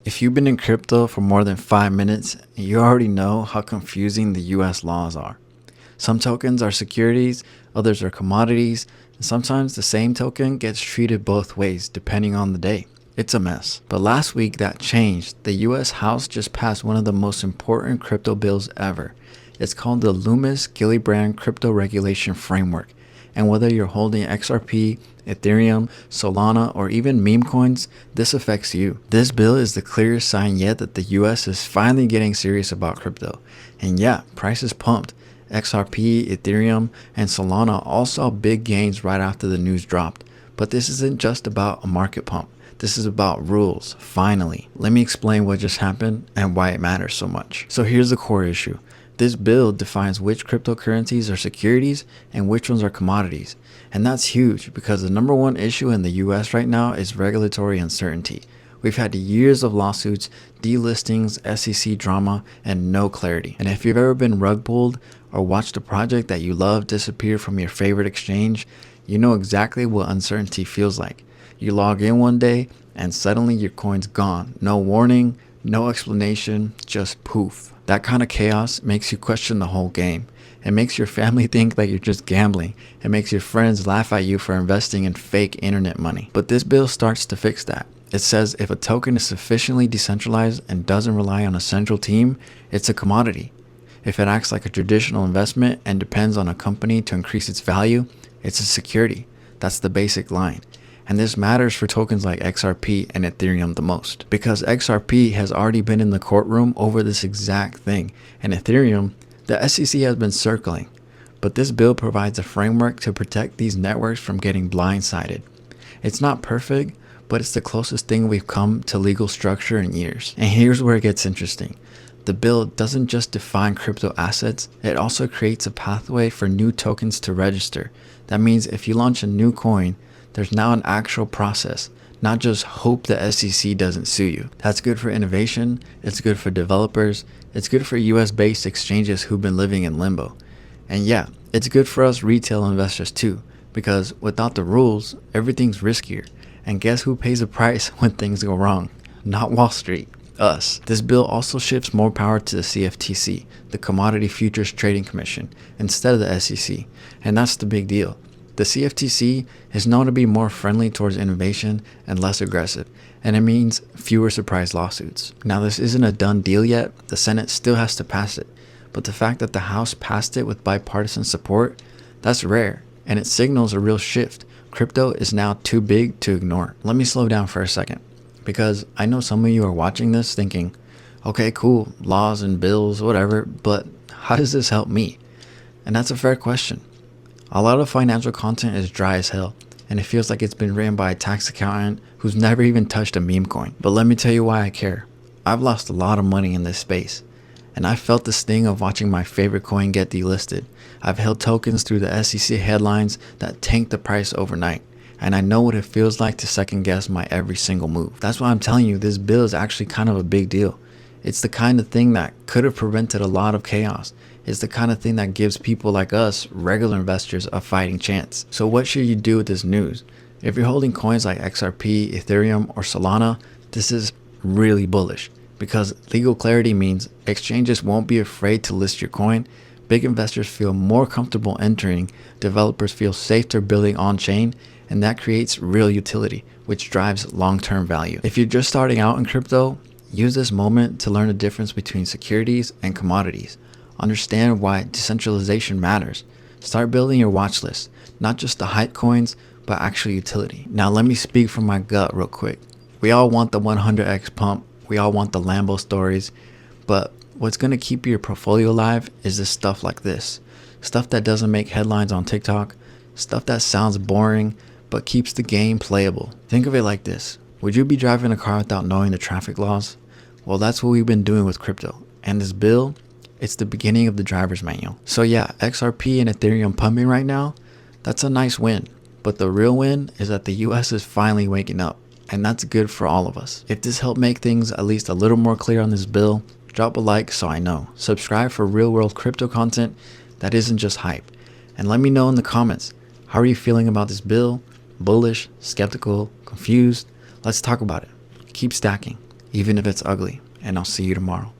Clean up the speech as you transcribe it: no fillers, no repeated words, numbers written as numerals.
If you've been in crypto for more than 5 minutes, you already know how confusing the US laws are. Some tokens are securities, others are commodities, and sometimes the same token gets treated both ways depending on the day. It's a mess. But last week that changed. The US House just passed one of the most important crypto bills ever. It's called the Lummis-Gillibrand Crypto Regulation Framework. And whether you're holding XRP, Ethereum, Solana, or even meme coins, this affects you. This bill is the clearest sign yet that the US is finally getting serious about crypto. And yeah, prices pumped. XRP, Ethereum, and Solana all saw big gains right after the news dropped. But this isn't just about a market pump. This is about rules, finally. Let me explain what just happened and why it matters so much. So here's the core issue. This bill defines which cryptocurrencies are securities and which ones are commodities. And that's huge because the number one issue in the US right now is regulatory uncertainty. We've had years of lawsuits, delistings, SEC drama, and no clarity. And if you've ever been rug pulled or watched a project that you love disappear from your favorite exchange, you know exactly what uncertainty feels like. You log in one day and suddenly your coin's gone. No warning, no explanation, just poof. That kind of chaos makes you question the whole game. It makes your family think that you're just gambling. It makes your friends laugh at you for investing in fake internet money. But this bill starts to fix that. It says if a token is sufficiently decentralized and doesn't rely on a central team, it's a commodity. If it acts like a traditional investment and depends on a company to increase its value, it's a security. That's the basic line. And this matters for tokens like XRP and Ethereum the most, because XRP has already been in the courtroom over this exact thing, and Ethereum, the SEC has been circling. But this bill provides a framework to protect these networks from getting blindsided. It's not perfect, but it's the closest thing we've come to legal structure in years. And here's where it gets interesting. The bill doesn't just define crypto assets, it also creates a pathway for new tokens to register. That means if you launch a new coin, there's now an actual process, not just hope the SEC doesn't sue you. That's good for innovation, it's good for developers, it's good for US-based exchanges who've been living in limbo. And yeah, it's good for us retail investors too, because without the rules, everything's riskier. And guess who pays the price when things go wrong? Not Wall Street, us. This bill also shifts more power to the CFTC, the Commodity Futures Trading Commission, instead of the SEC. And that's the big deal. The CFTC is known to be more friendly towards innovation and less aggressive, and it means fewer surprise lawsuits. Now, this isn't a done deal yet. The Senate still has to pass it, but the fact that the House passed it with bipartisan support, that's rare, and it signals a real shift. Crypto is now too big to ignore. Let me slow down for a second, because I know some of you are watching this thinking, okay, cool, laws and bills, whatever, but how does this help me? And that's a fair question. A lot of financial content is dry as hell, and it feels like it's been written by a tax accountant who's never even touched a meme coin. But let me tell you why I care. I've lost a lot of money in this space, and I felt the sting of watching my favorite coin get delisted. I've held tokens through the SEC headlines that tanked the price overnight, and I know what it feels like to second guess my every single move. That's why I'm telling you this bill is actually kind of a big deal. It's the kind of thing that could have prevented a lot of chaos. It's the kind of thing that gives people like us, regular investors, a fighting chance. So what should you do with this news? If you're holding coins like XRP, Ethereum, or Solana, this is really bullish, because legal clarity means exchanges won't be afraid to list your coin, big investors feel more comfortable entering, developers feel safer building on-chain, and that creates real utility, which drives long-term value. If you're just starting out in crypto, use this moment to learn the difference between securities and commodities. Understand why decentralization matters. Start building your watch list, not just the hype coins, but actual utility. Now let me speak from my gut real quick. We all want the 100x pump, we all want the Lambo stories, but what's going to keep your portfolio alive is this stuff like this. Stuff that doesn't make headlines on TikTok, stuff that sounds boring, but keeps the game playable. Think of it like this. Would you be driving a car without knowing the traffic laws? Well, that's what we've been doing with crypto. And this bill, it's the beginning of the driver's manual. So yeah, XRP and Ethereum pumping right now, that's a nice win. But the real win is that the US is finally waking up. And that's good for all of us. If this helped make things at least a little more clear on this bill, drop a like so I know. Subscribe for real world crypto content that isn't just hype. And let me know in the comments, how are you feeling about this bill? Bullish, skeptical, confused? Let's talk about it. Keep stacking. even if it's ugly. And I'll see you tomorrow.